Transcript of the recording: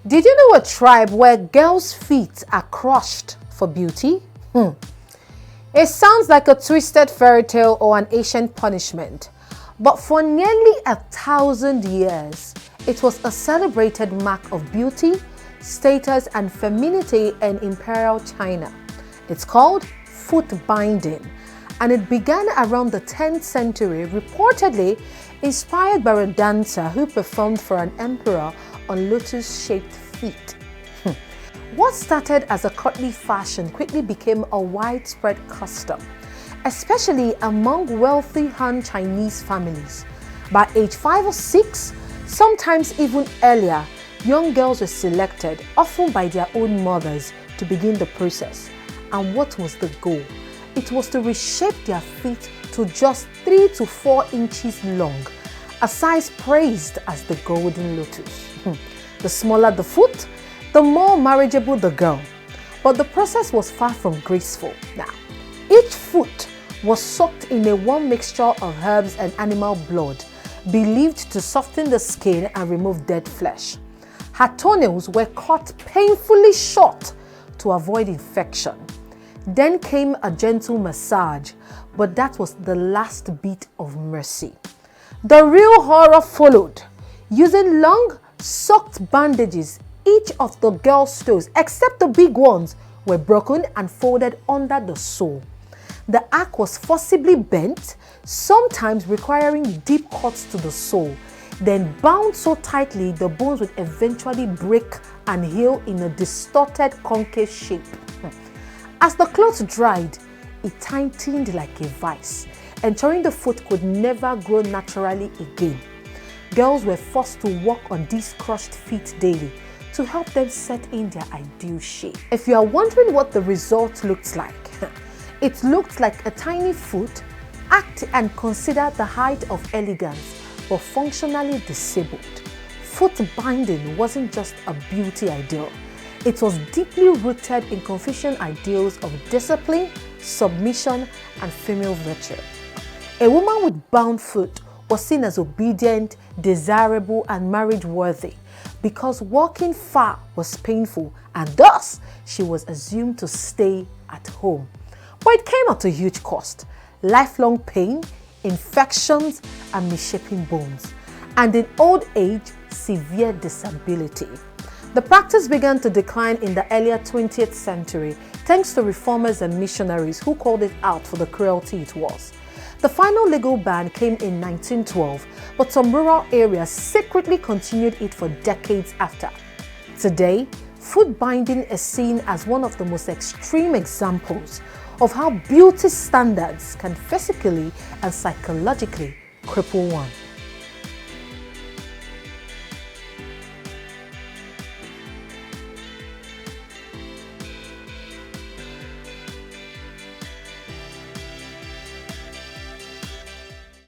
Did you know a tribe where girls' feet are crushed for beauty? It sounds like a twisted fairy tale or an ancient punishment, but for nearly 1,000 years, it was a celebrated mark of beauty, status, and femininity in imperial China. It's called foot binding, and it began around the 10th century, reportedly inspired by a dancer who performed for an emperor on lotus-shaped feet. What started as a courtly fashion quickly became a widespread custom, especially among wealthy Han Chinese families. By age 5 or 6, sometimes even earlier, young girls were selected, often by their own mothers, to begin the process. And what was the goal? It was to reshape their feet to just 3 to 4 inches long, a size praised as the golden lotus. The smaller the foot, the more marriageable the girl. But the process was far from graceful. Now, each foot was soaked in a warm mixture of herbs and animal blood, believed to soften the skin and remove dead flesh. Her toenails were cut painfully short to avoid infection. Then came a gentle massage, but that was the last bit of mercy. The real horror followed. Using long, soaked bandages, each of the girl's toes, except the big ones, were broken and folded under the sole. The arc was forcibly bent, sometimes requiring deep cuts to the sole, then bound so tightly the bones would eventually break and heal in a distorted concave shape. As the cloth dried, it tightened like a vice, ensuring the foot could never grow naturally again. Girls were forced to walk on these crushed feet daily to help them set in their ideal shape. If you are wondering what the result looks like, it looked like a tiny foot, act and considered the height of elegance, but functionally disabled. Foot binding wasn't just a beauty ideal. It was deeply rooted in Confucian ideals of discipline, submission, and female virtue. A woman with bound foot was seen as obedient, desirable, and marriage-worthy because walking far was painful, and thus she was assumed to stay at home. But it came at a huge cost: lifelong pain, infections, and misshapen bones, and in old age, severe disability. The practice began to decline in the earlier 20th century thanks to reformers and missionaries who called it out for the cruelty it was. The final legal ban came in 1912, but some rural areas secretly continued it for decades after. Today, foot binding is seen as one of the most extreme examples of how beauty standards can physically and psychologically cripple one.